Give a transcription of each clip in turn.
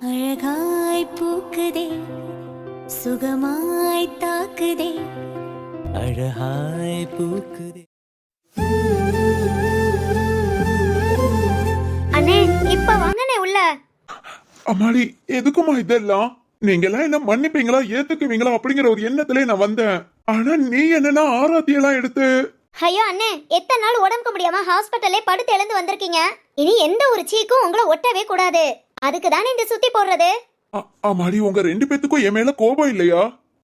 அழகாய் பூக்குதே சுகமாய் தாக்குதே அழகாய் பூக்குதே. அண்ணே இப்ப வாங்கண்ணே உள்ள. அம்மாடி எதுக்குமா இதெல்லாம்? நீங்க எல்லாம் என்ன மன்னிப்பீங்களா ஏத்துக்குவீங்களா அப்படிங்கிற ஒரு எண்ணத்திலே நான் வந்தேன். ஆனா நீ என்னன்னா ஆராத்தி எல்லாம் எடுத்து. ஐயோ அண்ணே, எத்தனை நாள் உடம்புக்கு முடியாம ஹாஸ்பிட்டல்லே படுத்து எழுந்து வந்திருக்கீங்க. இனி எந்த ஒரு சீக்கும் உங்களை ஒட்டவே கூடாது. அதுக்கு தானே இந்த சுத்தி போடுறது. அம்மாடி உங்க ரெண்டு பேத்துக்கும் என் மேல கோபம் இல்லையா?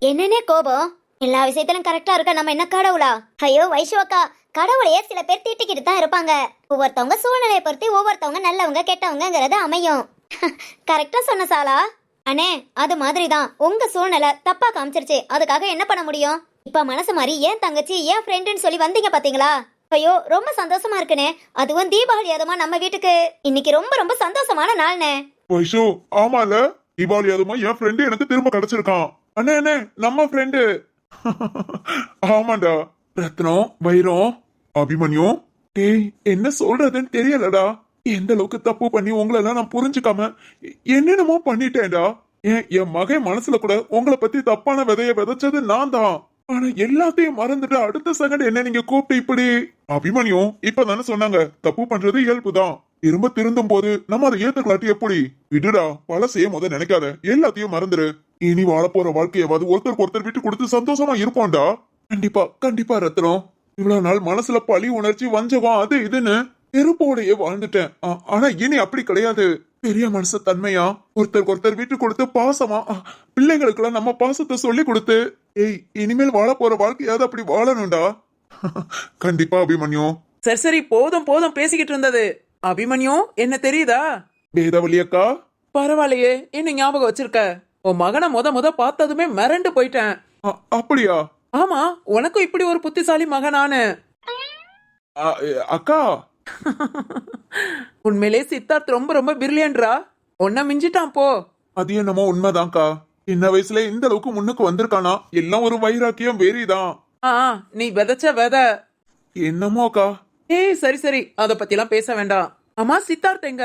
என்னன்னே கோபம்? எல்லா விஷயத்திலும் கரெக்டா இருக்க நம்ம என்ன கடவுளா? ஐயோ வைஷு அக்கா, கடவுளையே சில பேர் திட்டிக்கிட்டு தான் இருப்பாங்க. ஒவ்வொருத்தவங்க சூழ்நிலையை பொறுத்து ஒவ்வொருத்தவங்க நல்லவங்க கெட்டவங்கிறது அமையும். கரெக்டா சொன்ன சாலா. அண்ணே அது மாதிரிதான் உங்க சூழ்நிலை தப்பா காமிச்சிருச்சு. அதுக்காக என்ன பண்ண முடியும்? இப்ப மனசு மாதிரி ஏன் தங்கச்சி ஏன் ஃப்ரெண்டுன்னு சொல்லி வந்தீங்க பாத்தீங்களா? ஐயோ ரொம்ப சந்தோஷமா இருக்குனே. அதுவும் தீபாவளி அதுமா நம்ம வீட்டுக்கு இன்னைக்கு ரொம்ப ரொம்ப சந்தோஷமான நாள்னே. வைஷு ஆமால, தீபாவளி அதுமா என் ஃப்ரெண்டு எனக்கு திரும்ப கிடைச்சிருக்கான். அண்ணே அண்ணே நம்ம ஃப்ரெண்டு. ஆமாண்டா, ரத்னம் வைரம் அபிமன்யும். டேய் என்ன சொல்றதுன்னு தெரியலடா. எந்த அளவுக்கு தப்பு பண்ணி உங்களெல்லாம் நான் புரிஞ்சுக்காம என்னென்னமோ பண்ணிட்டேன்டா. என் மகன் மனசுல கூட உங்களை பத்தி தப்பான விதைய விதைச்சது நான் தான். ஆனா எல்லாத்தையும் மறந்துட்டு அடுத்த செகண்ட் என்ன நீங்க கூப்பிட்டு இப்படி. அபிமன்யும் இப்பதானே சொன்னாங்க தப்பு பண்றது இயல்புதான். திரும்ப திருந்தும் போது நம்ம அதை ஏத்துக்கலாட்டி எப்படி? விடுடா, பழசையே முத நினைக்காத, எல்லாத்தையும் மறந்துரு. இனி வாழ போற வாழ்க்கையாவது ஒருத்தருக்கு ஒருத்தர் விட்டு கொடுத்து சந்தோஷமா இருப்போம்டா. கண்டிப்பா கண்டிப்பா ரத்னம். இவ்வளவு நாள் மனசுல பழி உணர்ச்சி வஞ்சகம் அது இதுன்னு நெருப்போடையே வாழ்ந்துட்டேன். ஆனா இனி அப்படி கிடையாது. பெரிய மனசு தன்மையா ஒருத்தருக்கு ஒருத்தர் விட்டு கொடுத்து பாசமா பிள்ளைங்களுக்குலாம் நம்ம பாசத்தை சொல்லி கொடுத்து இனிமேல் வாழ போற வாழ்க்கையாவது அப்படி வாழணும்டா. கண்டிப்பா அபிமன்யும். சரி சரி போதும் போதும் பேசிக்கிட்டு இருந்தது. அபிமன்யும் என்ன தெரியுதா? வேதவழி அக்கா. பரவாயில்லையே, என்ன ஞாபகம் வச்சிருக்க. உன் மகனை முத பார்த்ததுமே மிரண்டு போயிட்டேன். அப்படியா? ஆமா, உனக்கும் இப்படி ஒரு புத்திசாலி மகனானு. அக்கா உண்மையிலே சித்தார்த் ரொம்ப ரொம்ப பிரில்லியன்ட்ரா. உன்ன மிஞ்சிட்டான் போ. அது என்னமோ உண்மைதான்க்கா. சின்ன வயசுல இந்த அளவுக்கு முன்னுக்கு வந்திருக்கானா எல்லாம் ஒரு வைராக்கியம் வேறிதான். நீ விதைச்ச விதை என்னமோ அக்கா. ஏய் சரி சரி, அத பத்தி எல்லாம் பேச வேண்டாம். அம்மா சித்தார்த் எங்க?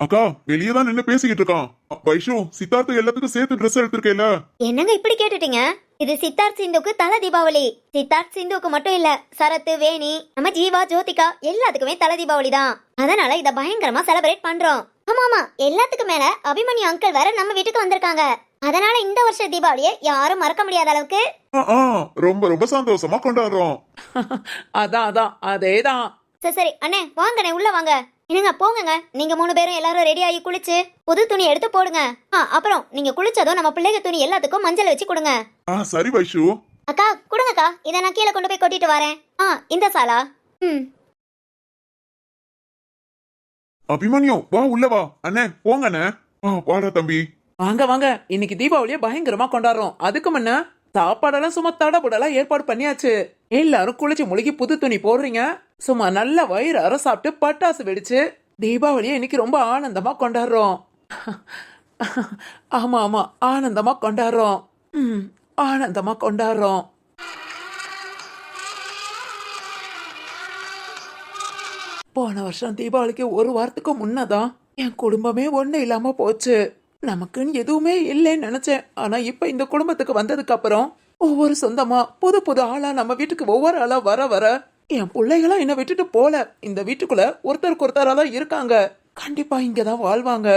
அக்கா வெளியேதான் நின்னு பேசிக்கிட்டு இருக்கான். வைஷு சித்தார்த்து எல்லாத்துக்கும் சேர்த்து ட்ரெஸ் எடுத்திருக்கேல. என்னங்க இப்படி கேட்டுட்டீங்க? இது சித்தார்த் சிந்துக்கு தலை தீபாவளி. சித்தார்த் சிந்துக்கு மட்டும் இல்ல, சரத்து வேணி நம்ம ஜீவா ஜோதிகா எல்லாத்துக்குமே தலை தீபாவளி தான். அதனால இத பயங்கரமா செலிப்ரேட் பண்றோம். ஆமா ஆமா, எல்லாத்துக்கும் மேல அபிமன்யு அங்கிள் வேற நம்ம வீட்டுக்கு வந்திருக்காங்க. அதனால இந்த வருஷ தீபாவளியை யாரும் மறக்க முடியாத அளவுக்கு ரொம்ப ரொம்ப சந்தோஷமா கொண்டாடுறோம். அதான் அதேதான். சரி சரி அண்ணே வாங்கண்ணே உள்ள வாங்க. என்னங்க போங்க, நீங்க 3 பேரும் எல்லாரும் ரெடி ஆகி குளிச்சு புது துணி எடுத்து போடுங்க. அப்புறம் நீங்க குளிச்சதும் நம்ம பிள்ளைங்க துணி எல்லாத்துக்கும் மஞ்சள் வச்சு கொடுங்க. சரி வைஷு. அக்கா கொடுங்கக்கா, இதை நான் கீழே கொண்டு போய் கொட்டிட்டு வரேன். இந்த சாலா. அபிமன்யு வா உள்ள வா. அண்ணே போங்க அண்ணே. வாடா தம்பி. வாங்க வாங்க, இன்னைக்கு தீபாவளியை பயங்கரமா கொண்டாடுறோம். அதுக்கு முன்ன சாப்பாடெல்லாம் சும்மா தடபுடலாம் ஏற்பாடு பண்ணியாச்சு. எல்லாரும் குளிச்சு முழுகி புது துணி போடுறீங்க. சும்மா நல்ல வயிறு சாப்பிட்டு பட்டாசு வெடிச்சு தீபாவளியை இன்னைக்கு ரொம்ப ஆனந்தமா கொண்டாடுறோம். ஆமா ஆமா, ஆனந்தமா கொண்டாடுறோம். ஆனந்தமா கொண்டாடுறோம். போன வருஷம் தீபாவளிக்கு ஒரு வாரத்துக்கு முன்னதான் என் குடும்பமே ஒண்ணு இல்லாம போச்சு. நமக்குன்னு எதுவுமே இல்லைன்னு நினைச்சேன். ஆனா இப்ப இந்த குடும்பத்துக்கு வந்ததுக்கு அப்புறம் ஒவ்வொரு சொந்தமா புது புது ஆளா நம்ம வீட்டுக்கு ஒவ்வொரு ஆளா வர வர என் பிள்ளைகளா என்ன விட்டுட்டு போல. இந்த வீட்டுக்குள்ள ஒருத்தருக்கு ஒருத்தராதான் இருக்காங்க. கண்டிப்பா இங்கதான் வாழ்வாங்க.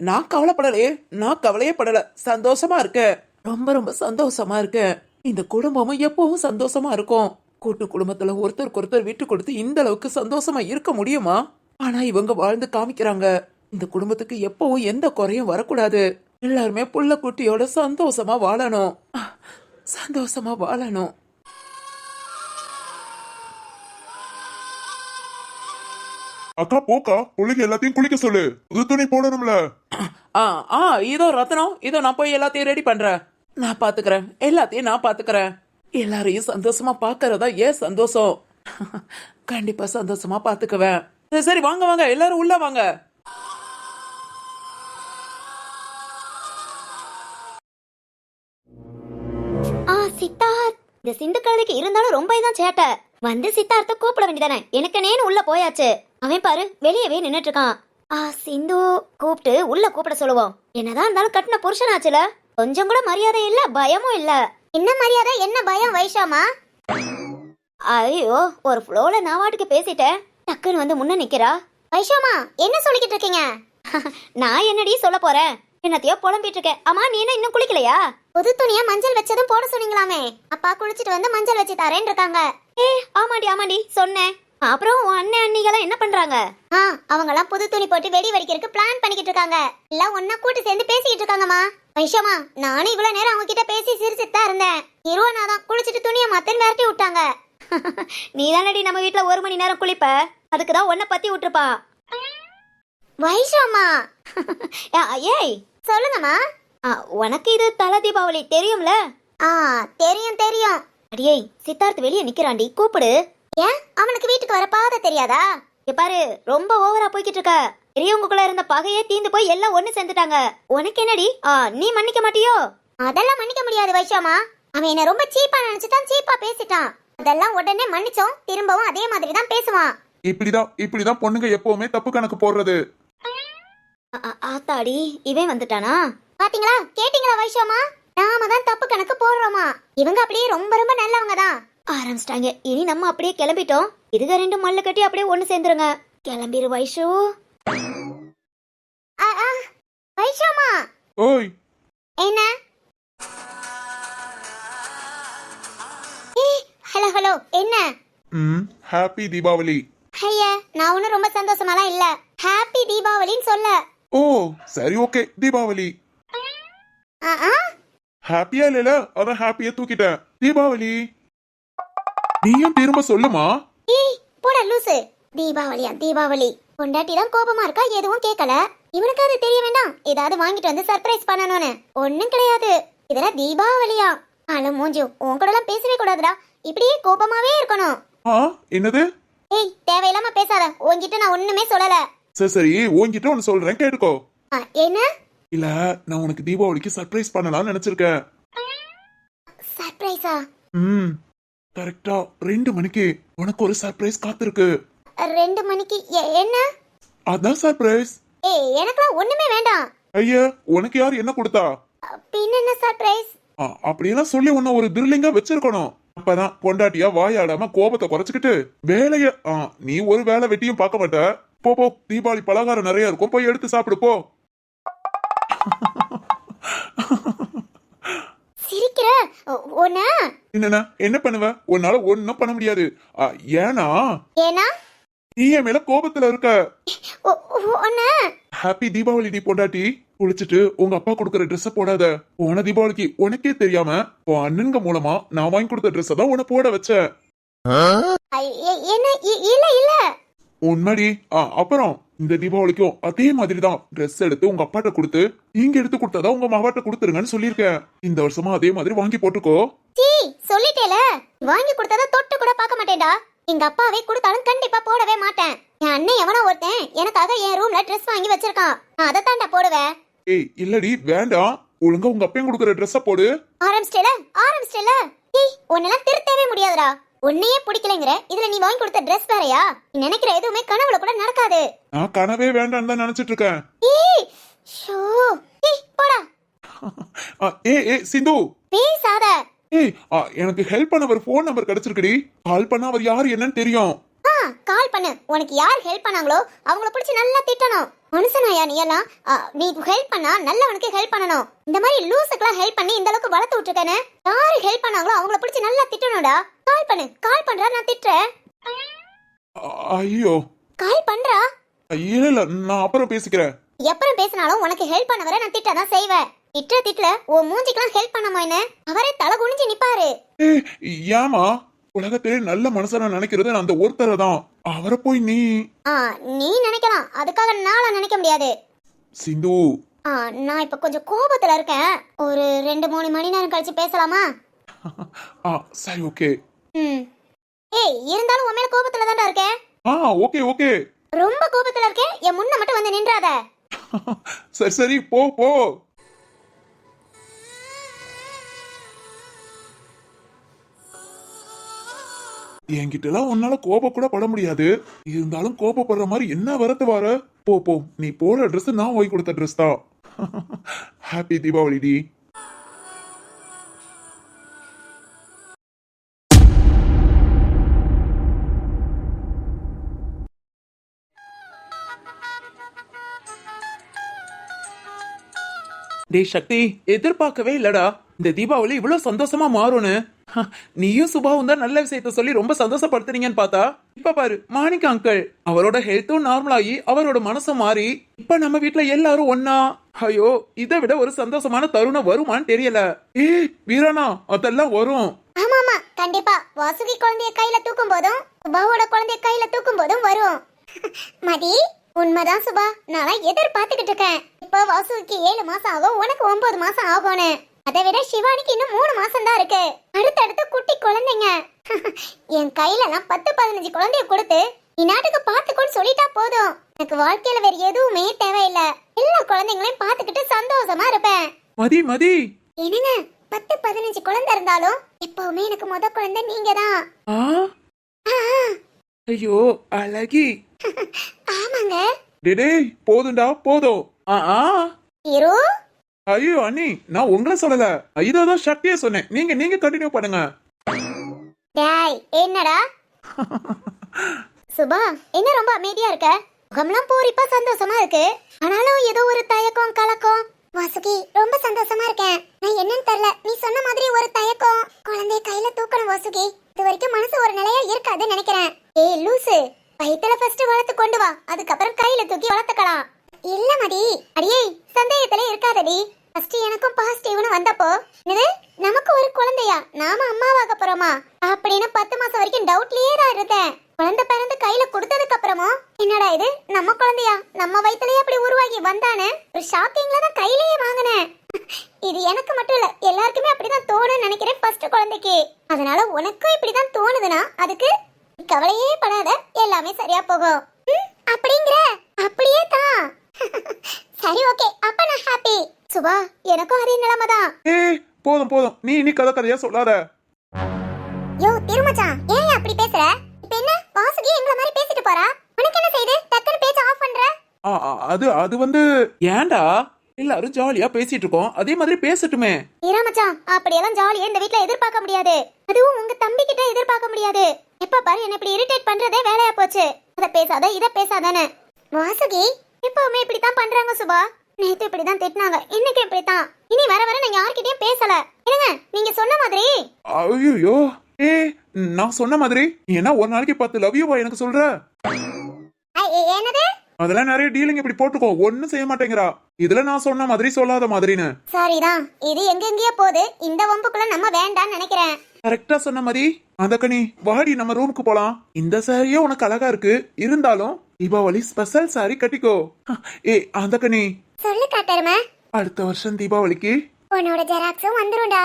நான் கவலைப்படலையே, நான் கவலையே படல. சந்தோஷமா இருக்கேன், ரொம்ப ரொம்ப சந்தோஷமா இருக்கேன். இந்த குடும்பமும் எப்பவும் சந்தோஷமா இருக்கும். கூட்டு குடும்பத்துல ஒருத்தருக்கு ஒருத்தர் விட்டு கொடுத்து இந்த அளவுக்கு சந்தோஷமா இருக்க முடியுமா? ஆனா இவங்க வாழ்ந்து காமிக்கிறாங்க. இந்த குடும்பத்துக்கு எப்பவும் எந்த குறையும் வரக்கூடாது. எல்லாருமே புள்ள குட்டியோட சந்தோஷமா வாழணும், சந்தோஷமா வாழணும். அக்கா போக்கா, பிள்ளைங்க எல்லாத்தையும் குளிக்க சொல்லு. புது துணி போடணும்ல. இதோ ரத்னம், இதோ நான் போய் எல்லாத்தையும் ரெடி பண்றேன். நான் பாத்துக்கிறேன், எல்லாத்தையும் நான் பாத்துக்கிறேன். எல்லாரையும் சந்தோஷமா பாக்குறதா ஏன் சந்தோஷம். கண்டிப்பா சந்தோஷமா பாத்துக்குவேன். சரி வாங்க வாங்க, எல்லாரும் உள்ள வாங்க. சித்தார்த், இந்த சிந்து கழுதைக்கு இருந்தாலும் ரொம்ப இதான் சேட்டை. வந்து சித்தார்த்த கூப்பிட வேண்டியதானே. எனக்கு நேனு உள்ள போயாச்சு. அவன் பாரு வெளியவே நின்னுட்டு இருக்கான். சிந்து கூப்பிட்டு உள்ள கூப்பிட சொல்லுவோம். என்னதான் இருந்தாலும் கட்டின புருஷனாச்சுல, கொஞ்சம் கூட மரியாதை இல்ல, பயமும் இல்ல. என்ன மரியாதை என்ன பயம் வைஷாமா? ஐயோ, ஒரு ஃப்ளோல நான் வாட்டுக்கு பேசிட்டேன், டக்குன்னு வந்து முன்ன நிக்கிறா. வைஷாமா என்ன சொல்லிக்கிட்டு இருக்கீங்க? நான் என்னடி சொல்ல போறேன், என்னத்தையோ புலம்பிட்டு இருக்கேன். அம்மா நீ என்ன இன்னும் குளிக்கலையா? புது துணியா மஞ்சள் வச்சதும் போட சொன்னீங்களாமே, அப்பா குளிச்சிட்டு வந்து மஞ்சள் வச்சு தரேன்னு இருக்காங்க. ஆமாடி சொன்னேன். அப்புறம் உன் அண்ணன் அண்ணிகளாம் என்ன பண்றாங்க? அவங்கலாம் புது துணி போட்டு வெடி வெடிக்கிறதுக்கு பிளான் பண்ணிக்கிட்டு இருக்காங்க. எல்லாம் ஒன்னா கூட்டு சேர்ந்து பேசிக்கிட்டு இருக்காங்கம்மா. வைஷாமா நானும் இவ்வளவு நேரம் அவங்க கிட்ட பேசி சிரிச்சுட்டு தான் இருந்தேன். இருவனாதான் குளிச்சிட்டு துணியை மாத்தன்னு விரட்டி விட்டாங்க. நீ தானடி நம்ம வீட்டுல 1 மணி நேரம் குளிப்ப, அதுக்குதான் உன்னை பத்தி விட்டுருப்பா. வைஷாமா ஏய் சொல்லுங்கம்மா. உனக்கு இது தல தீபாவளி தெரியும்ல? தெரியும் தெரியும். அடியே சித்தார்த் வெளியே நிக்கிறாண்டி, கூப்பிடு. ஏன் அவனுக்கு வீட்டுக்கு வர பாதை தெரியாதா? பாரு ரொம்ப ஓவரா போய்கிட்டு இருக்க. பெரியவங்களுக்குள்ள இருந்த பகையே தீந்து போய் எல்லாம் ஒண்ணு சேர்ந்துட்டாங்க. உனக்கு என்னடி நீ மன்னிக்க மாட்டியோ? அதெல்லாம் மன்னிக்க முடியாது வைஷாமா. அவன் என்ன ரொம்ப சீப்பா நினைச்சுட்டான், சீப்பா பேசிட்டான். அதெல்லாம் உடனே மன்னிச்சோம், திரும்பவும் அதே மாதிரி தான் பேசுவான். இப்படிதான் பொண்ணுங்க எப்பவுமே தப்பு கணக்கு போடுறது. ஆத்தாடி இவன் வந்துட்டானா? பாத்தீங்களா கேட்டீங்களா வைஷாமா? நாம தான் தப்பு கணக்கு போடுறோமா? இவங்க அப்படியே ரொம்ப ரொம்ப நல்லவங்க தான். ஆரம்பிச்சிட்டாங்க. இனி நம்ம அப்படியே கிளம்பிட்டோம். இதுக ரெண்டும் மல்ல கட்டி அப்படியே ஒண்ணு சேர்ந்துருங்க. கிளம்பிரு வைஷு. வைஷாமா ஓய் என்ன? ஹலோ ஹலோ என்ன? ஹாப்பி தீபாவளி. ஐயா நான் ஒன்னும் ரொம்ப சந்தோஷமாலாம் இல்ல, ஹாப்பி தீபாவளின்னு சொல்ல. ஓ சரி ஓகே தீபாவளி. ஹாப்பியா இல்ல, அதான் ஹாப்பியா தூக்கிட்டேன். தீபாவளி நீயும் திரும்ப சொல்லுமா. போடா லூசு. தீபாவளியா தீபாவளி. பொண்டாட்டி தான் கோபமா இருக்கா, எதுவும் கேட்கல. இவனுக்கு அது தெரிய வேண்டாம், ஏதாவது வாங்கிட்டு வந்து சர்ப்ரைஸ் பண்ணணும்னு. ஒண்ணும் கிடையாது, இதெல்லாம் தீபாவளியா. ஆளு மூஞ்சு உன் கூட எல்லாம் பேசவே கூடாதுடா, இப்படியே கோபமாவே இருக்கணும். என்னது? ஏய் தேவையில்லாம பேசாத, உன்கிட்ட நான் ஒண்ணுமே சொல்லல. சரி உன்கிட்ட ஒன்னு சொல்றேன் கேட்டுக்கோ. என்ன? இல்ல நான் உனக்கு தீபாவளிக்கு சர்ப்ரைஸ் பண்ணலாம்னு நினைச்சிருக்கேன். சர்ப்ரைஸா? கரெக்டா 2 மணிக்கு உனக்கு ஒரு சர்ப்ரைஸ் காத்திருக்கு. 2 மணிக்கு? என்ன? அதான் சர்ப்ரைஸ். ஏய் எனக்குலாம் ஒண்ணுமே வேண்டாம். ஐயா உனக்கு யார் என்ன கொடுத்தா? பின்ன என்ன சர்ப்ரைஸ்? அப்படியெல்லாம் சொல்லி உன்ன ஒரு திரில்லிங்கா வச்சிருக்கணும். அப்பதான் பொண்டாட்டியா வாயாடாம கோபத்தை குறைச்சுக்கிட்டு வேலைய நீ ஒரு வேலை வெட்டியும் பார்க்க மாட்ட. போ போ, தீபாவளி பலகாரம் நிறைய இருக்கும், போய் எடுத்து சாப்பிடு போ. சிரிக்கிற ஒண்ணு என்ன பண்ணுவ? உன்னால ஒன்னும் பண்ண முடியாது. ஏனா நீ என் மேல கோபத்துல இருக்க. ஹாப்பி தீபாவளி டி பொண்டாட்டி. குளிச்சுட்டு உங்க அப்பா கொடுக்கற ட்ரெஸ் போடாத. போன தீபாவளிக்கு உனக்கே தெரியாம உன் அண்ணன்க மூலமா நான் வாங்கி கொடுத்த ட்ரெஸ் தான் உன போட வச்ச. உண்மைடி. அப்புறம் இந்த தீபாவளிக்கும் அதே மாதிரிதான் ட்ரெஸ் எடுத்து உங்க அப்பாட்ட கொடுத்து நீங்க எடுத்து கொடுத்ததா உங்க மாவாட்ட கொடுத்துருங்கன்னு சொல்லிருக்கேன். இந்த வருஷமா அதே மாதிரி வாங்கி போட்டுக்கோ. சொல்லிட்டேல, வாங்கி கொடுத்ததா தொட்டு கூட பார்க்க மாட்டேன்டா. எங்க அப்பாவே கொடுத்தாலும் கண்டிப்பா போடவே மாட்டேன். என் அண்ணன் எவனோ ஒருத்தன் எனக்காக என் ரூம்ல ட்ரெஸ் வாங்கி வச்சிருக்கான், நான் அதை தாண்டா போடுவேன். ஏய் இல்லடி வேண்டாம், ஒழுங்கா உங்க அப்பையும் கொடுக்கற ட்ரெஸ்ஸ போடு. ஆரம்பிச்சிட்டல. ஏய் உன்னெல்லாம் திருத்தவே முடியாதுடா. உன்னையே பிடிக்கலங்கற இதுல நீ வாங்கி கொடுத்த ட்ரெஸ் வேறயா? நீ நினைக்கிற எதுவுமே கனவுல கூட நடக்காது. நான் கனவே வேண்டாம்னு தான் நினைச்சிட்டு இருக்கேன். போடா. ஏய் சிந்து பேசாத. ஏய் எனக்கு ஹெல்ப் பண்ண ஒரு ஃபோன் நம்பர் கிடைச்சிருக்குடி. கால் பண்ணா அவர் யார் என்னன்னு தெரியும். கால் பண்ணு. உனக்கு யார் ஹெல்ப் பண்ணாங்களோ அவங்கள பிடிச்சி நல்லா திட்டணும். மனுஷனாயா நீ எல்லாம்? நீ ஹெல்ப் பண்ணா நல்லவனுக்கு ஹெல்ப் பண்ணணும். இந்த மாதிரி லூசுக்கெல்லாம் ஹெல்ப் பண்ணி இந்த அளவுக்கு வளர்த்து விட்டுருக்கேன்னு யாரு ஹெல்ப் பண்ணாங்களோ அவங்கள பிடிச்சி நல்லா திட்டணும்டா. கால் பண்ணு. கால் பண்றா, நான் திட்டுறேன். ஐயோ கால் பண்றா. இல்ல நான் அப்புறம் பேசிக்கிறேன். எப்பறம் பேசினாலும் உனக்கு ஹெல்ப் பண்ண வர நான் திட்டதான் செய்வேன். திட்டுல ஓ மூஞ்சிக்கெல்லாம் ஹெல்ப் பண்ணாமோ என்ன? அவரே தலை குனிஞ்சு நிப்பாரு. ஏமா உலகத்திலே நல்ல மனுஷனா நினைக்கிறது அந்த ஒருத்தரை தான். அவரை போய் நீ நினைக்கலாம், அதுக்காக நாளா நினைக்க முடியாது. சிந்து நான் இப்ப கொஞ்சம் கோபத்துல இருக்கேன். ஒரு 2-3 மணி நேரம் கழிச்சு பேசலாமா? சரி ஓகே. ஏய் இருந்தாலும் உன் மேல கோபத்துல தான்டா இருக்கேன். Okay okay. ரொம்ப கோபத்துல இருக்கேன், என் முன்ன மட்டும் வந்து நின்றாத. சரி போ போ. என்கிட்ட எல்லாம் உன்னால கோபம் கூட பட முடியாது. இருந்தாலும் கோபப்படுற மாதிரி என்ன வரத்து வர போ போ, நீ போற ட்ரெஸ் நான் வாங்கி கொடுத்த ட்ரெஸ் தான். ஹாப்பி தீபாவளி டி. டேய் சக்தி, எதிர்பார்க்கவே இல்லடா இந்த தீபாவளி இவ்வளவு சந்தோஷமா மாறும்னு. நீயும் சுபாவும் தான் நல்ல விஷயத்த சொல்லி ரொம்ப சந்தோஷப்படுத்துறீங்கன்னு பார்த்தா இப்ப பாரு மாணிக்க அங்கிள் அவரோட ஹெல்த்தும் நார்மலாகி அவரோட மனசும் மாறி இப்ப நம்ம வீட்ல எல்லாரும் ஒன்னா. ஐயோ, இதை விட ஒரு சந்தோஷமான தருணம் வருமான்னு தெரியல. ஏய் வீரானா, அதெல்லாம் வரும். ஆமா ஆமா கண்டிப்பா வாசுகி குழந்தைய கையில தூக்கும் போதும் சுபாவோட குழந்தைய கையில தூக்கும் போதும் வரும். மதி உண்மைதான் சுபா, நான் எதிர்பார்த்துக்கிட்டு இருக்கேன். இப்போ வாசுகிக்கு 7 மாசம் ஆகும், உனக்கு 9 மாசம் ஆகும்னு. அதை விட சிவானிக்கு இன்னும் 3 மாசம் தான் இருக்கு. அடுத்தடுத்து குட்டி குழந்தைங்க. என் கையில நான் 10-15 குழந்தைய கொடுத்து இந்நாட்டுக்கு பாத்துக்கோன்னு சொல்லிட்டா போதும். எனக்கு வாழ்க்கையில வேற எதுவுமே தேவையில்லை. எல்லா குழந்தைங்களையும் பாத்துக்கிட்டு சந்தோஷமா இருப்பேன். மதி மதி என்னங்க 10-15 குழந்தை இருந்தாலும் எப்பவுமே எனக்கு முத குழந்தை நீங்க தான். ஆ ஐயோ அழகி. ஆமாங்க. டேய் போதும்டா போதும். இரு. ஐயோ அண்ணி, நான் உங்களை சொல்லல, இதோதான் சக்தியே சொன்னேன். நீங்க கண்டினியூ பண்ணுங்க. டேய் என்னடா சுபா, என்ன ரொம்ப அமைதியா இருக்க? முகம்லாம் பூரிப்பா சந்தோஷமா இருக்கு. ஆனாலும் ஏதோ ஒரு தயக்கம் கலக்கம். வாசுகி ரொம்ப சந்தோஷமா இருக்கேன். நான் என்னன்னு தெரியல, நீ சொன்ன மாதிரி ஒரு தயக்கம். குழந்தைய கையில தூக்கணும் வாசுகி. இது வரைக்கும் மனசு ஒரு நிலையா இருக்காதுன்னு நினைக்கிறேன். ஏய் லூசு, வயித்துல ஃபர்ஸ்ட் வளர்த்து கொண்டு வா, அதுக்கப்புறம் கையில தூக்கி வளர்த்துக்கலாம். இல்ல மதி, அடியே சந்தேகத்துல இருக்காதடி. ஃபர்ஸ்ட் எனக்கும் பாசிட்டிவ்னு வந்தப்போ இது நமக்கு ஒரு குழந்தையா நாம அம்மாவாக போறோமா அப்படின்னு 10 மாசம் வரைக்கும் டவுட்லயே தான் இருந்தேன். குழந்தை பிறந்து கையில கொடுத்ததுக்கு அப்புறமும் என்னடா இது நம்ம குழந்தையா நம்ம வயித்துலயே அப்படி உருவாகி வந்தானே ஒரு ஷாக்கிங்ல தான் கையிலேயே வாங்கினேன். இது எனக்கு மட்டும் இல்ல, எல்லாருக்குமே அப்படிதான் தோணுன்னு நினைக்கிறேன் ஃபர்ஸ்ட் குழந்தைக்கு. அதனால உனக்கும் இப்படிதான் தோணுதுன்னா அதுக்கு கவலையே படாத, எல்லாமே சரியா போகும். அப்படிங்கிற அப்படியே தான். சரி ஓகே, அப்ப நான் ஹாப்பி. சுபா, எனக்கும் அதே நிலைமை தான். ஏய் போதும் போதும், நீ இனி கதையா சொல்லாத. யோ திருமச்சான், ஏன் அப்படி பேசுற? இப்ப என்ன வாசுகி எங்கள மாதிரி பேசிட்டு போறா? உனக்கு என்ன செய்யுது? டக்குனு பேச்ச ஆஃப் பண்ற? அது வந்து ஏன்டா எல்லாரும் ஜாலியா பேசிட்டு இருக்கோம், அதே மாதிரி பேசட்டுமே. மச்சான், அப்படியெல்லாம் ஜாலியா இந்த வீட்ல எதிர்பார்க்க முடியாது. அதுவும் உங்க தம்பி கிட்ட எதிர்பார்க்க முடியாது. எப்ப பாரு என்ன இப்படி இரிட்டேட் பண்றதே வேலையா போச்சு. அத பேசாத இத பேசாதானே. வாசுகி எப்பவுமே இப்படித்தான் பண்றாங்க சுபா. நேத்து இப்படிதான் திட்டினாங்க, இன்னைக்கு இப்படித்தான். இனி வர வர நான் யார்கிட்டயும் பேசல. என்னங்க நீங்க சொன்ன மாதிரி. ஐயோ ஏய், நான் சொன்ன மாதிரி நீ என்ன ஒரு நாளைக்கு 10 லவ் யூ எனக்கு சொல்ற? என்னது? அதெல்லாம் நிறைய டீலிங் இப்படி போட்டுக்கோ, ஒன்னும் செய்ய மாட்டேங்கிறா. இதுல நான் சொன்ன மாதிரி சொல்லாத மாதிரின்னு. சரிதான், இது எங்கெங்கயோ போகுது. இந்த வம்புக்குள்ள நம்ம வேண்டாம்னு நினைக்கிறேன். கரெக்டா சொன்ன மாதிரி. அந்த கனி வாடி, நம்ம ரூமுக்கு போலாம். இந்த சாரியே உனக்கு அழகா இருக்கு, இருந்தாலும் தீபாவளி ஸ்பெஷல் சாரி கட்டிக்கோ. அந்த கனி சொல்லு காட்டருமா, அடுத்த வருஷம் தீபாவளிக்கு உன்னோட ஜெராக்ஸும் வந்துரும்டா.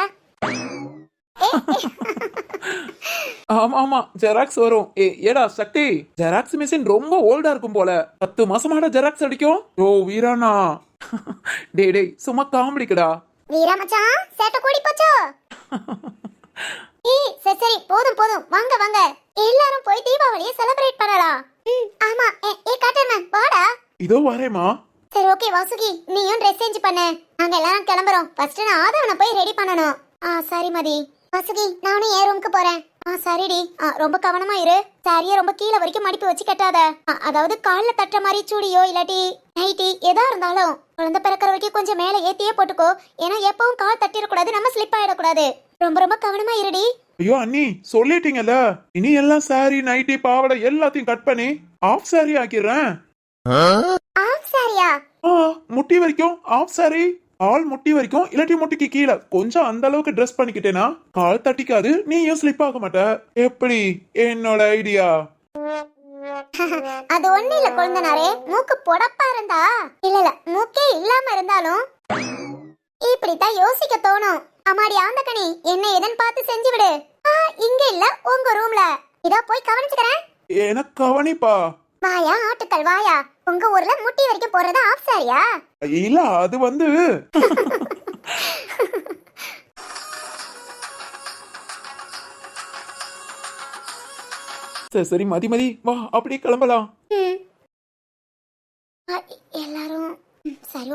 ஆமா ஆமா ஜெராக்ஸ் வரும். ஏடா சக்தி, ஜெராக்ஸ் மிஷின் ரொம்ப ஓல்டா இருக்கும் போல. 10 மாசமாடா ஜெராக்ஸ் அடிக்கும். ஓ வீரானா. டேய் சும்மா காமெடிக்கடா. வீரா மச்சான், சேட்ட கூடி போச்சோ? சரி சரி போதும் போதும், வாங்க வாங்க எல்லாரும் போய் தீபாவளியை செலிப்ரேட் பண்ணலாம். ஆமா காட்டருமா வாடா. இதோ வரேமா. சரி ஓகே வாசுகி, நீயும் ட்ரெஸ் சேஞ்ச் பண்ணு, நாங்க எல்லாரும் கிளம்புறோம். ஃபர்ஸ்ட் நான் ஆதவனை போய் ரெடி பண்ணனும். சரி மதி. வாசுகி நானும் என் ரூமுக்கு போறேன். சரிடி, ரொம்ப கவனமா இரு. சாரியை ரொம்ப கீழே வரைக்கும் மடிப்பு வச்சு கட்டாத. அதாவது கால்ல தட்டுற மாதிரி சூடியோ இல்லாட்டி நைட்டி எதா இருந்தாலும் குழந்தை பிறக்கிற வரைக்கும் கொஞ்சம் மேல ஏத்தியே போட்டுக்கோ. ஏன்னா எப்பவும் கால் தட்டிடக்கூடாது, நம்ம ஸ்லிப் ஆயிடக்கூடாது. ரொம்ப ரொம்ப கவனமா இருடி. ஐயோ அண்ணி சொல்லிட்டீங்கல்ல, இனி எல்லாம் சாரி நைட்டி பாவாடை எல்லாத்தையும் கட் பண்ணி ஆஃப் சாரி ஆக்கிடுறேன். ஆஃப் சாரியா? முட்டி வரைக்கும் ஆஃப் சாரி. கால் முட்டி வரைக்கும் இல்லாட்டி முட்டிக்கு கீழே கொஞ்சம் அந்த அளவுக்கு ட்ரெஸ் பண்ணிக்கிட்டேனா கால் தட்டிக்காது, நீயும் ஸ்லிப் ஆக மாட்ட. எப்படி என்னோட ஐடியா? அது ஒண்ணு இல்ல குழந்தனாரே, மூக்கு பொடப்பா இருந்தா இல்ல மூக்கே இல்லாம இருந்தாலும் இப்படித்தான் யோசிக்க தோணும். அம்மாடி ஆந்தகனி, என்ன எதன் பார்த்து செஞ்சு விடு. இங்க இல்ல உங்க ரூம்ல. இதோ போய் கவனிச்சுக்கிறேன். எனக்கு கவனிப்பா. வாயா ஆட்டுக்கள் வாயா, உங்க ஊர்ல முட்டி வரைக்கும் போறது ஆஃப் சாரியா? இல்ல அது வந்து சரி மதி வா அப்படியே கிளம்பலாம்.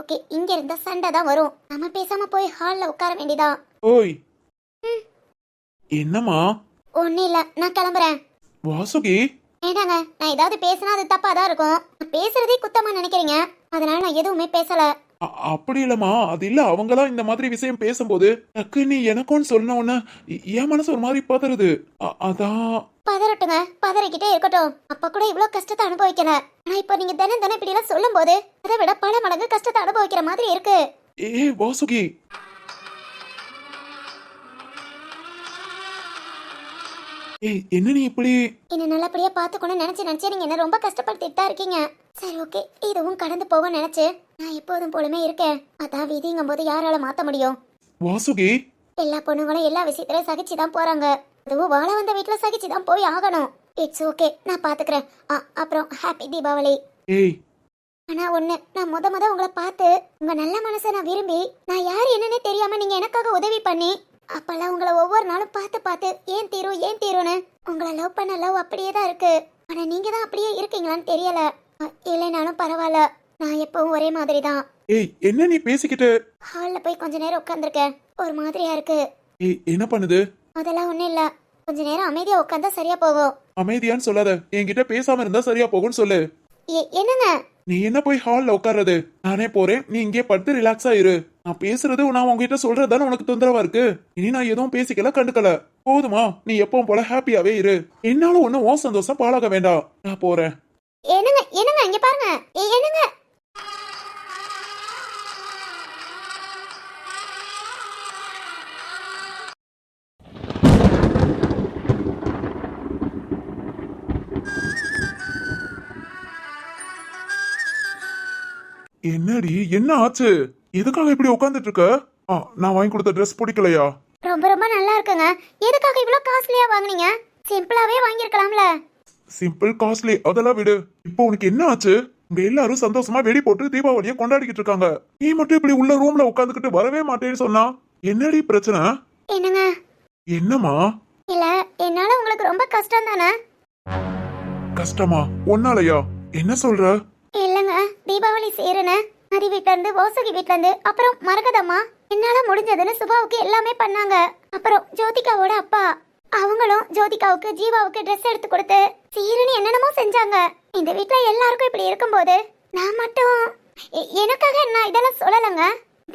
ஓகே, இங்க இருந்த சண்டை தான் வரும். நம்ம பேசாம போய் ஹால்ல உட்கார வேண்டியதா. ஓய், என்னம்மா? ஒன்னும் இல்ல, நான் கிளம்புறேன். வாசுகி, ஏண்டாங்க, நான் ஏதாவது பேசினா அது தப்பா தான் இருக்கும். நான் பேசுறதே குத்தமா நினைக்கிறீங்க, அதனால நான் எதுவுமே பேசல. அப்படி இல்லம்மா. அது இல்ல, அவங்களாம் இந்த மாதிரி விஷயம் பேசும்போது டக்கு நீ எனக்கும் சொன்ன உடனே என் மனசு ஒரு மாதிரி பதறுது. அதான். பதறட்டுங்க, பதறிக்கிட்டே இருக்கட்டும். அப்ப கூட இவ்வளவு கஷ்டத்தை அனுபவிக்கல. ஆனா இப்போ நீங்க தினம் தினம் இப்படி எல்லாம் சொல்லும் போது அதை விட பல மடங்கு கஷ்டத்தை அனுபவிக்கிற மாதிரி இருக்கு. வாசுகி, என்ன நீ இப்படி? என்ன நல்லபடியா பாத்துக்கணும்னு நினைச்சு நீங்க என்ன ரொம்ப கஷ்டப்படுத்திட்டு தான் இருக்கீங்க. சரி, ஓகே, இதுவும் கடந்து போக நினைச்சு நான் எப்போதும் போலுமே இருக்கேன். அதான் விதிங்கும் போது யாரால மாத்த முடியும்? வாசுகி, எல்லா பொண்ணுங்களும் எல்லா விஷயத்திலயும் சகிச்சுதான் போறாங்க. அதுவும் வாழ வந்த வீட்டுல சகிச்சுதான் போய் ஆகணும். இட்ஸ் ஓகே, நான் பாத்துக்கிறேன். அப்புறம் ஹாப்பி தீபாவளி. ஏய், ஆனா ஒண்ணு, நான் முத உங்களை பார்த்து உங்க நல்ல மனசை நான் விரும்பி, நான் யாரு என்னன்னே தெரியாம நீங்க எனக்காக உதவி பண்ணி, அப்பெல்லாம் உங்களை ஒவ்வொரு நாளும் பார்த்து ஏன் தீருன்னு உங்களை லவ் பண்ண லவ் அப்படியே தான் இருக்கு. ஆனா நீங்க தான் அப்படியே இருக்கீங்களான்னு தெரியல. இல்லைனாலும் பரவாயில்ல, நான் எப்பவும் ஒரே மாதிரி தான். ஏய், என்ன நீ பேசிக்கிட்டு? ஹால்ல போய் கொஞ்ச நேரம் உட்காந்துருக்கேன், ஒரு மாதிரியா இருக்கு. ஏய், என்ன பண்ணுது? அதெல்லாம் ஒண்ணும் இல்ல, கொஞ்ச நேரம் அமைதியா உட்காந்தா சரியா போகும். அமைதியான்னு சொல்லாத, என்கிட்ட பேசாம இருந்தா சரியா போகும்னு சொல்லு. என்னங்க? நீ என்ன போய் ஹால்ல உட்கார்றது? நானே போறேன், நீ இங்கே படுத்து ரிலாக்ஸா இரு. நான் பேசுறது நான் உங்ககிட்ட சொல்றதுதானே உனக்கு தொந்தரவா இருக்கு. இனி நான் எதுவும் பேசிக்கல, கண்டுக்கல. போதுமா? நீ எப்பவும் போல ஹாப்பியாவே இரு. என்னாலும் ஒண்ணு உன் சந்தோஷம் பாழாக வேண்டாம். நான் போறேன். என்னங்க என்னங்க இங்க பாருங்க. என்னங்க? என்னடி, என்ன ஆச்சு? எதுக்காக இப்படி உட்காந்துட்டு இருக்க? நான் வாங்கி கொடுத்த ட்ரெஸ் பிடிக்கலையா? ரொம்ப ரொம்ப நல்லா இருக்குங்க. எதுக்காக இவ்ளோ காஸ்ட்லியா வாங்குனீங்க? சிம்பிளாவே வாங்கிருக்கலாம்ல. சிம்பிள் காஸ்ட்லி அதெல்லாம் விடு. இப்போ உனக்கு என்ன ஆச்சு? இங்க எல்லாரும் சந்தோஷமா வெடி போட்டு தீபாவளியை கொண்டாடிக்கிட்டு இருக்காங்க. நீ மட்டும் இப்படி உள்ள ரூம்ல உட்காந்துக்கிட்டு வரவே மாட்டேன்னு சொன்னா என்னடி பிரச்சனை? என்னங்க? என்னம்மா? இல்ல, என்னால உங்களுக்கு ரொம்ப கஷ்டம் தானே? கஷ்டமா? ஒன்னாலயா? என்ன சொல்ற? இல்லங்க, தீபாவளி சேருன ஹரி வீட்ல இருந்து, வாசுகி வீட்ல இருந்து, அப்புறம் மரகதம்மா என்னால முடிஞ்சதுன்னு சுபாவுக்கு எல்லாமே பண்ணாங்க. அப்புறம் ஜோதிகாவோட அப்பா அவங்களும் ஜோதிகாவுக்கு ஜீவாவுக்கு ட்ரெஸ் எடுத்து கொடுத்து சீருன்னு என்னென்னமோ செஞ்சாங்க. இந்த வீட்ல எல்லாருக்கும் இப்படி இருக்கும்போது நான் மட்டும் எனக்காக நான் இதெல்லாம் சொல்லலைங்க.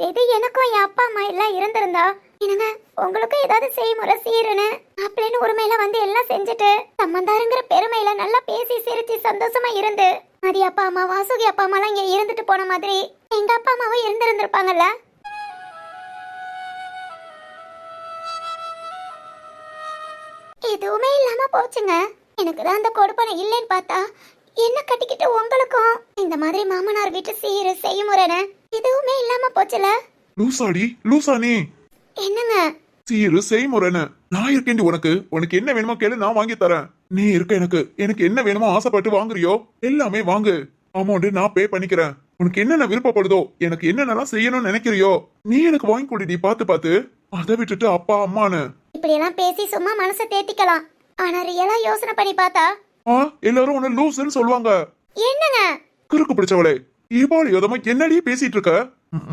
இது எனக்கும் என் அப்பா அம்மா எல்லாம் இருந்திருந்தா என்னங்க உங்களுக்கும் ஏதாவது செய்முறை சீருன்னு அப்படின்னு உரிமையில வந்து எல்லாம் செஞ்சுட்டு சம்மந்தாருங்கிற பெருமையில நல்லா பேசி சிரிச்சு சந்தோஷமா இருந்து மதி அப்பா அம்மா, வாசுகி அப்பா அம்மா எல்லாம் இங்க இருந்துட்டு போன மாதிரி எங்க அப்பா அம்மாவும் இருந்திருந்திருப்பாங்கல்ல. எதுவுமே இல்லாம போச்சுங்க. எனக்கு தான் அந்த கொடுப்பனை இல்லைன்னு பார்த்தா என்ன கட்டிக்கிட்டு உங்களுக்கும் இந்த மாதிரி மாமனார் வீட்டு சீரு செய்முறைன்னு எதுவுமே இல்லாம போச்சுல. லூசாடி, லூசா நீ? என்னங்க? சீரு செய்முறைன்னு நான் இருக்கேன்டி. உனக்கு என்ன வேணுமோ கேளு, நான் வாங்கி தரேன். நீ இருக்க எனக்கு என்ன வேணுமோ ஆசைப்பட்டு வாங்குறியோ எல்லாமே வாங்கு. அமௌண்ட் நான் பே பண்ணிக்கிறேன். உனக்கு என்னென்ன விருப்பப்படுதோ, எனக்கு என்னென்னலாம் செய்யணும்னு நினைக்கிறியோ நீ எனக்கு வாங்கி கொடுடி பார்த்து. அதை விட்டுட்டு அப்பா அம்மான்னு இப்படி எல்லாம் பேசி சும்மா மனசை தேத்திக்கலாம். ஆனா ரியலா யோசனை பண்ணி பார்த்தா எல்லாரும் உன்ன லூசுன்னு சொல்லுவாங்க. என்னங்க? குறுக்கு பிடிச்சவளே, தீபாவளி யோதமா என்னடி பேசிட்டு இருக்க?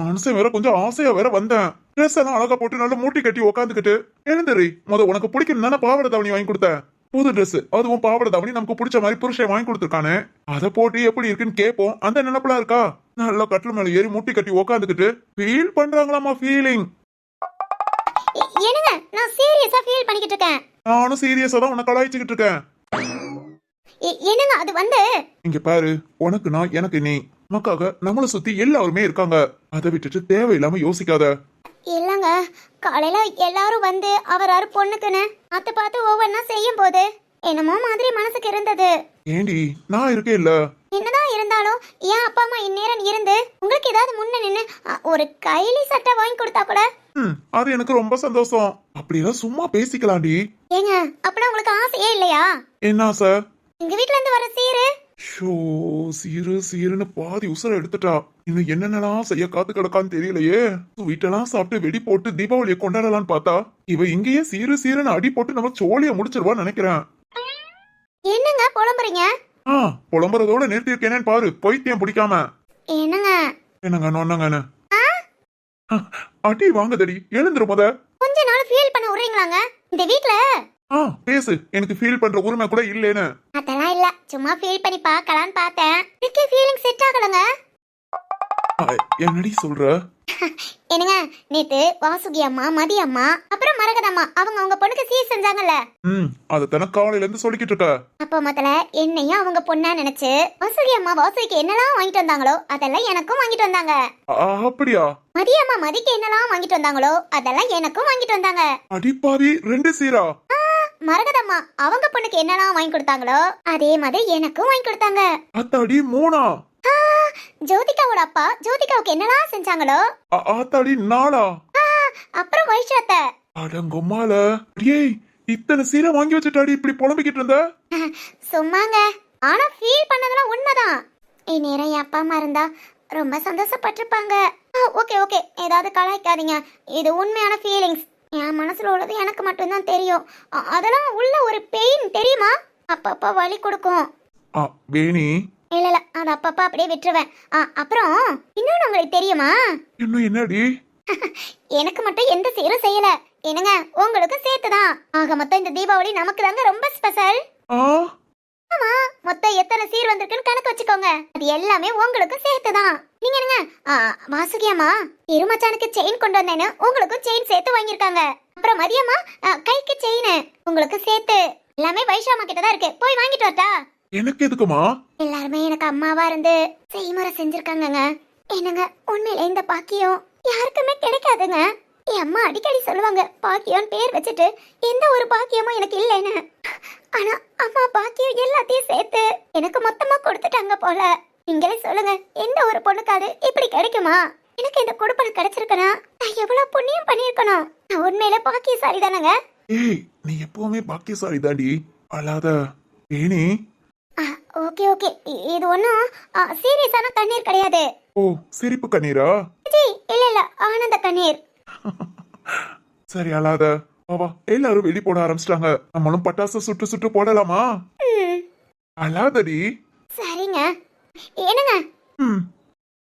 மனுஷன் வேற கொஞ்சம் ஆசையா வேற வந்தேன். ட்ரெஸ் எல்லாம் அழகா போட்டு நல்லா மூட்டி கட்டி உக்காந்துக்கிட்டு எழுந்தரி. உனக்கு பிடிக்கும் தானே பாவாடை தாவணி வாங்கி கொடுத்தேன். புது ட்ரெஸ், அதுவும் பாவாடை தாவணி நமக்கு பிடிச்ச மாதிரி புருஷன் வாங்கி கொடுத்துருக்கானே. அதை போட்டு எப்படி இருக்குன்னு கேட்போம். அந்த நினைப்பெல்லாம் இருக்கா? நல்லா கட்டில மேல ஏறி மூட்டி கட்டி உக்காந்துக்கிட்டு ஃபீல் பண்றாங்களாமா ஃபீலிங். என்னங்க? நான் சீரியஸா ஃபீல் பண்ணிக்கிட்டு இருக்கேன். நானும் சீரியஸா தான் உன்னை கலாய்ச்சிக்கிட்டு இருக்கேன். என்னங்க அது வந்து? இங்க பாரு, உனக்கு நான், எனக்கு நீ, நமக்காக நம்மள சுத்தி எல்லாருமே இருக்காங்க. அதை விட்டுட்டு தேவையில்லாம யோசிக்காத. இல்லங்க, காலையில எல்லாரும் வந்து அவராரு பொண்ணுக்குன்னு பார்த்து ஒவ்வொன்னா செய்யும் போது என்னமோ மாதிரி மனசுக்கு இருந்தது. ஏண்டி, நான் இருக்கே இல்ல? என்னதான் இருந்தாலும் என் அப்பா அம்மா இந்நேரம் இருந்து உங்களுக்கு ஏதாவது முன்ன நின்னு ஒரு கைலி சட்டை வாங்கி கொடுத்தா கூட அது எனக்கு ரொம்ப சந்தோஷம். அப்படியெல்லாம் சும்மா பேசிக்கலாம்டி. ஏங்க, அப்பனா உங்களுக்கு ஆசையே இல்லையா? என்ன ஆசை? எங்க வீட்ல இருந்து வர சீரு. ஷோ, சீருன்னு பாதி உசுர எடுத்துட்டா. இன்னும் என்னென்னலாம் செய்ய காத்து கிடக்கான்னு தெரியலையே. வீட்டெல்லாம் சாப்பிட்டு வெடி போட்டு தீபாவளியை கொண்டாடலான்னு பார்த்தா இவ இங்கேயே சீருன்னு அடி போட்டு நம்ம சோழிய முடிச்சிருவான்னு நினைக்கிறேன். என்னங்க புலம்புறீங்க? புலம்புறதோட நிறுத்தி இருக்கேனேன்னு பாரு, பைத்தியம் பிடிக்காம. என்னங்க? என்னங்க நொன்னங்கன்னு அடி வாங்குதடி, எழுந்துரு முத. கொஞ்ச நாள் ஃபீல் பண்ண விடுறீங்களாங்க இந்த வீட்ல? பேசு, எனக்கு ஃபீல் பண்ற உரிமை கூட இல்லேன்னு. அதெல்லாம் இல்ல, சும்மா ஃபீல் பண்ணி பார்க்கலான்னு பார்த்தேன். எனக்கு ஃபீலிங் செட் ஆகலங்க. என்னடி சொல்ற? என்னங்க, நேத்து வாசுகி அம்மா, மதி அம்மா, அப்புறம் மரகதம்மா அவங்க பொண்ணுக்கு சீர் செஞ்சாங்கல்ல. அத தான காலையில இருந்து சொல்லிக்கிட்டு இருக்க. அப்போ முதல்ல என்னையும் அவங்க பொண்ணா நினைச்சு வாசுகி அம்மா வாசுகிக்கு என்னெல்லாம் வாங்கிட்டு வந்தாங்களோ அதெல்லாம் எனக்கும் வாங்கிட்டு வந்தாங்க. அப்படியா? மதி அம்மா மதிக்கு என்னெல்லாம் வாங்கிட்டு வந்தாங்களோ அதெல்லாம் எனக்கும் வாங்கிட்டு வந்தாங்க. அடிப்பாவி, 2 சீரா? மரகதம்மா அவங்க பொண்ணுக்கு என்னெல்லாம் வாங்கி கொடுத்தாங்களோ அதே மாதிரி எனக்கும் வாங்கி கொடுத்தாங்க. அத்தாடி 3. ஜோதிகாவோட அப்பா ஜோதிகாவுக்கு என்னெல்லாம் செஞ்சாங்களோ ஆத்தாடி 4. அப்புறம் வைஷாத்த. அடங்கொம்மால, ஏய் இத்தனை சீரை வாங்கி வச்சுட்டாடி இப்படி புலம்பிக்கிட்டு இருந்த? சும்மாங்க, ஆனா ஃபீல் பண்ணதெல்லாம் உண்மைதான். இந்நேரம் என் அப்பா அம்மா இருந்தா ரொம்ப சந்தோஷப்பட்டிருப்பாங்க. ஓகே ஓகே, ஏதாவது கலாய்க்காதீங்க, இது உண்மையான ஃபீலிங்ஸ். என் மனசுல உள்ளது எனக்கு மட்டும்தான் தெரியும். அதெல்லாம் உள்ள ஒரு பெயின் தெரியுமா, அப்பப்ப வலி கொடுக்கும். வேணி, இல்ல இல்ல, அது அப்பப்ப அப்படியே விட்டுருவேன். அப்புறம் இன்னொன்னு உங்களுக்கு தெரியுமா? இன்னும் என்னடி? எனக்கு மட்டும் எந்த சீரும் செய்யல, என்னங்க உங்களுக்கும் சேர்த்துதான். ஆக மொத்தம் இந்த தீபாவளி நமக்கு தாங்க ரொம்ப ஸ்பெஷல். ஆமா, மொத்தம் எத்தனை சீர் வந்திருக்குன்னு கணக்கு வச்சுக்கோங்க. அது எல்லாமே உங்களுக்கும் சேர்த்துதான். நீங்க என்னங்க, வாசுகி அம்மா இருமச்சானுக்கு செயின் கொண்டு வந்தேன்னு உங்களுக்கும் செயின் சேர்த்து வாங்கியிருக்காங்க. அப்புறம் மதியம்மா கைக்கு செயின் உங்களுக்கு சேர்த்து. எல்லாமே வைஷாமா கிட்ட தான் இருக்கு, போய் வாங்கிட்டு வரட்டா? எனக்கு எதுக்குமா? எல்லாருமே எனக்கு அம்மாவா இருந்து செய்முறை செஞ்சிருக்காங்கங்க. என்னங்க, உண்மையில இந்த பாக்கியம் யாருக்குமே கிடைக்காதுங்க. என் அம்மா அடிக்கடி சொல்லுவாங்க, பாக்கியம் பேர் வச்சுட்டு எந்த ஒரு பாக்கியமும் எனக்கு இல்லைன்னு. ஆனா அம்மா பாக்கியம் எல்லாத்தையும் சேர்த்து எனக்கு மொத்தமா கொடுத்துட்டாங்க போல. நீங்களே சொல்லுங்க, எந்த ஒரு பொண்ணுக்காது இப்படி கிடைக்குமா? எனக்கு இந்த கொடுப்பனை கிடைச்சிருக்கனா நான் எவ்வளவு புண்ணியம் பண்ணிருக்கணும். நான் உண்மையில பாக்கியசாலி தானங்க. ஏய், நீ எப்பவுமே பாக்கியசாலி தாண்டி, அழாத. ஏனி, ஓகே ஓகே, இது ஒன்னும் சீரியஸான கண்ணீர் கிடையாது. ஓ, சிரிப்பு கண்ணீரா? இல்ல இல்ல, ஆனந்த கண்ணீர். சரி அழாத. வா, எல்லாரும் வெளி போட ஆரம்பிச்சிட்டாங்க, நம்மளும் பட்டாசு சுட்டு சுட்டு போடலாமா? அழாதடி. சரிங்க. என்னங்க,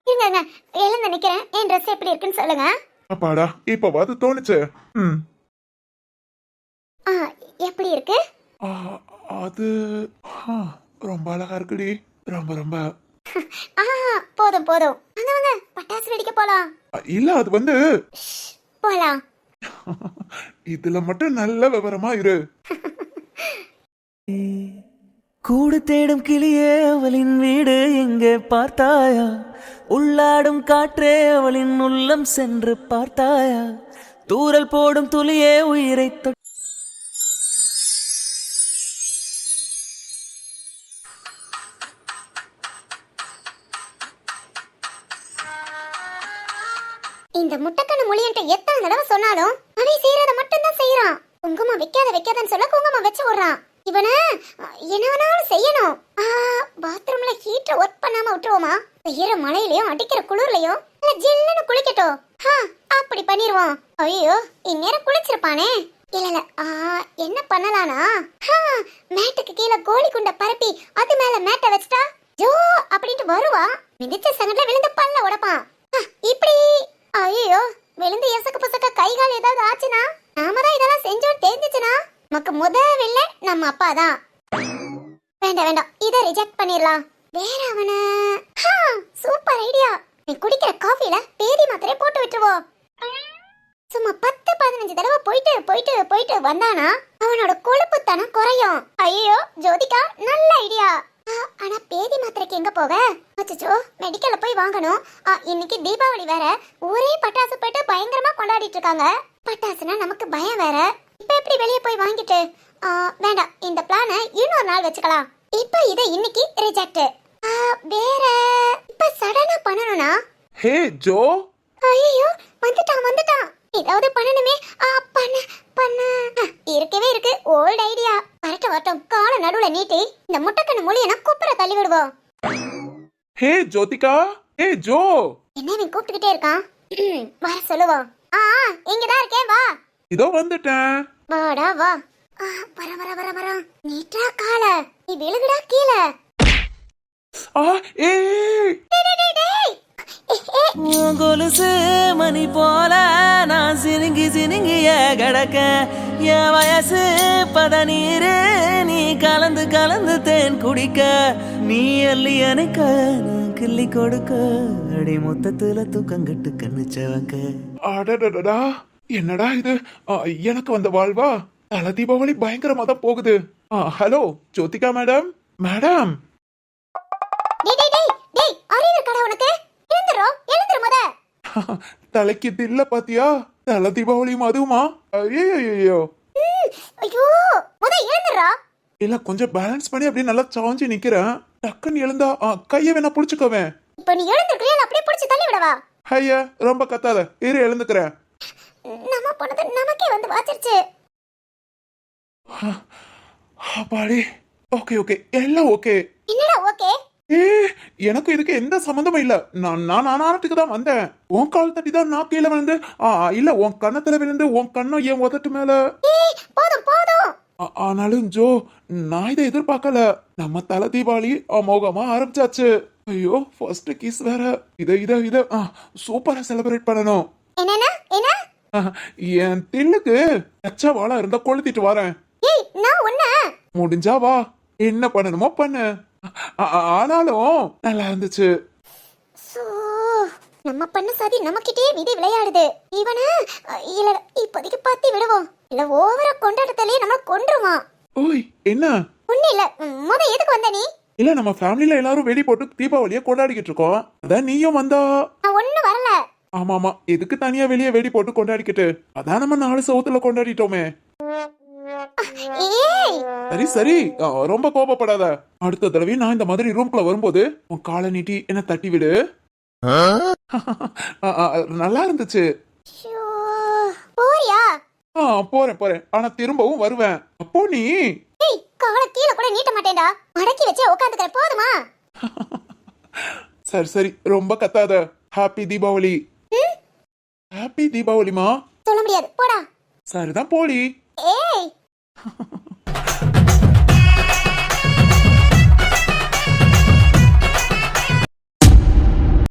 இருங்க எழுந்து நிக்கிறேன். என் ட்ரெஸ் எப்படி இருக்குன்னு சொல்லுங்க. அப்பாடா, இப்பவாது தோணுச்சு. எப்படி இருக்கு? அது ரொம்ப அழகா இருக்குடி, ரொம்ப ரொம்ப. போதும் போதும், வாங்க வாங்க பட்டாசு வெடிக்க போலாம். இல்ல, அது வந்து போலாம். இதுல மட்டும் நல்ல விவரமா இரு. கூடு தேடும் கிளியே அவளின் வீடு எங்கே பார்த்தாயா? உள்ளாடும் காற்றே அவளின் உள்ளம் சென்று பார்த்தாயா? தூரல் போடும் துளியே உயிரை இந்த முட்டைக்கண்ணு மொழியன்ட்ட எத்தனை தடவை சொன்னாலும் அவன் செய்யறத மட்டும் தான் செய்யறான். குங்குமம் வைக்காதன்னு சொல்ல குங்குமம் வச்சு விடுறான். இவன என்ன வேணாலும் செய்யணும். பாத்ரூம்ல ஹீட்டர் ஒர்க் பண்ணாம விட்டுருவோமா? செய்யற மழையிலயும் அடிக்கிற குளிர்லயும் ஜில்லுன்னு குளிக்கட்டும். அப்படி பண்ணிருவோம். ஐயோ, இந்நேரம் குளிச்சிருப்பானே. இல்ல இல்ல, என்ன பண்ணலானா, மேட்டுக்கு கீழே கோழி குண்ட பரப்பி அது மேல மேட்டை வச்சுட்டா ஜோ அப்படின்ட்டு வருவான். மிதிச்ச சங்கட்ல விழுந்து பல்ல உடைப்பான். இப்படி ஐயோ, விழுந்து எசக்கு புசக்க கை கால் ஏதாவது ஆச்சுனா, நாம தான் இதெல்லாம் செஞ்சோம் தெரிஞ்சுச்சுனா நமக்கு முதல் வில்ல நம்ம அப்பா தான். வேண்டாம் வேண்டாம், இதை ரிஜெக்ட் பண்ணிடலாம். வேற அவன சூப்பர் ஐடியா. நீ குடிக்கிற காஃபில பேதி மாத்திரை போட்டு விட்டுருவோம். சும்மா 10-15 தடவை போயிட்டு போயிட்டு போயிட்டு வந்தானா அவனோட கொழுப்பு தனம் குறையும். ஐயோ ஜோதிகா, நல்ல ஐடியா. ஆனா பேதி மாத்திரைக்கு எங்க போக? அச்சோ, மெடிக்கல்ல போய் வாங்கணும். இன்னைக்கு தீபாவளி வேற, ஒரே பட்டாசு போயிட்டு பயங்கரமா கொண்டாடிட்டு இருக்காங்க. பட்டாசுனா நமக்கு பயம் வேற. இப்ப எப்படி வெளியே போய் வாங்கிட்டு? வேண்டாம், இந்த பிளான இன்னொரு நாள் வச்சுக்கலாம். இப்ப இதை இன்னைக்கு ரிஜெக்ட். வேற இப்ப சடனா பண்ணணும்னா? ஹே ஜோ. ஐயோ, வந்துட்டான். ஏதாவது பண்ணணுமே. பண்ண இருக்கவே இருக்கு ஓல்ட் ஐடியா. வரட்டும், கால நடுவுல நீட்டி இந்த முட்டைக்கண்ணு மொழியை குப்புற தள்ளி விடுவோம். ஹே ஜோதிகா, ஹே ஜோ. என்ன இவன் கூப்பிட்டுக்கிட்டே இருக்கான்? வர சொல்லுவோம். இங்கதான் இருக்கேன், வா. இதோ வந்துட்டேன். வாடா வா. வர நீட்டா கால, நீ விழுகுடா கீழே. உன் கொலுசு மணி போல நான் சினுங்கி சினுங்கிய கிடக்க என் வயசு பதநீரு நீ கலந்து கலந்து தேன் குடிக்க நீ அள்ளி அணைக்க நான் கிள்ளி கொடுக்க அடி மொத்தத்துல தூக்கங்கட்டு கண்ணு செவக்க. அடடடடா என்னடா இது எனக்கு வந்த வாழ்வா தல தீபாவளி பயங்கரமா தான் போகுது. Hello Jyothika madam. மேடம் டேய் டேய் டேய் டேய் அறிவு இருக்கடா உனக்கு? எழுந்திரு முத. தலைக்கு தில்ல பாத்தியா? தல தீபாவளி அதுவுமா? ஐயோ ஐயோ முத எழுந்திரா. இல்ல கொஞ்சம் பேலன்ஸ் பண்ணி அப்படியே நல்லா சாஞ்சி நிக்கிறேன். டக்குன்னு எழுந்தா கைய வேணா புடிச்சுக்கவேன். இப்ப நீ எழுந்திருக்கிறியா? அப்படியே பிடிச்சு தள்ளி விடவா? ஐயா ரொம்ப கத்தாத, இரு எழுந்துக்கிறேன். நம்ம பண்ணது நமக்கே வந்து வாச்சிருச்சு. அப்பாடி. ஓகே ஓகே எல்லாம் ஓகே. என்னடா ஓகே? எனக்கு இதுக்கு எந்த சம்பந்தமும் இல்ல. நான் ஆனத்துக்கு தான் வந்தேன். உன் கால் தட்டி தான் நான் கீழே விழுந்து இல்ல உன் கண்ணத்துல விழுந்து உன் கண்ணம் என் உதட்டு மேல. போதும் போதும். ஆனாலும் ஜோ நான் இதை எதிர்பார்க்கல. நம்ம தல தீபாவளி அமோகமா ஆரம்பிச்சாச்சு. ஐயோ ஃபர்ஸ்ட் கிஸ் வேற. இத சூப்பரா செலிப்ரேட் பண்ணணும். என்னன்னா என்ன? என் தில்லுக்கு பச்சை வாழை இருந்தா கொளுத்திட்டு வரேன். ஏய் நான் உன்ன முடிஞ்சா வா, என்ன பண்ணணுமோ பண்ணு. ஆனாலும் நல்லா இருந்துச்சு. நம்ம பண்ண சாதி நமக்கிட்டே விதி விளையாடுது. இவன இல்ல இப்போதைக்கு பத்தி விடுவோம். இல்ல ஓவரா கொண்டாட்டத்திலேயே நம்ம கொன்றுவான். ஓய் என்ன? ஒண்ணு இல்ல. முத எதுக்கு வந்த நீ? இல்ல நம்ம ஃபேமிலில எல்லாரும் வெடி போட்டு தீபாவளியை கொண்டாடிக்கிட்டு இருக்கோம். அதான் நீயும் வந்தா. நான் ஒண்ணு வரல. ஆமாமா எதுக்கு தனியா வெளியே வெடி போட்டு கொண்டாடிக்கிட்டு? அதான் நம்ம 4 சவுத்துல கொண்டாடிட்டோமே. ஏய் சரி சரி ரொம்ப கோபப்படாத. அடுத்த தடவை நான் இந்த மாதிரி ரூம்குள்ள வரும்போது உன் காலை நீட்டி என்ன தட்டி விடு. நல்லா இருந்துச்சு. போறியா? போறேன் ஆனா திரும்பவும் வருவேன். அப்போ நீ ஏய் காலை கீழ கூட நீட்ட மாட்டேன்டா. மடக்கி வச்சே உட்கார்ந்துக்கற போதுமா? சரி ரொம்ப கத்தாத. ஹாப்பி தீபாவளி. ஹாப்பி தீபாவளிமா. சொல்ல முடியாது போடா. சரிதான் போடி. ஏய்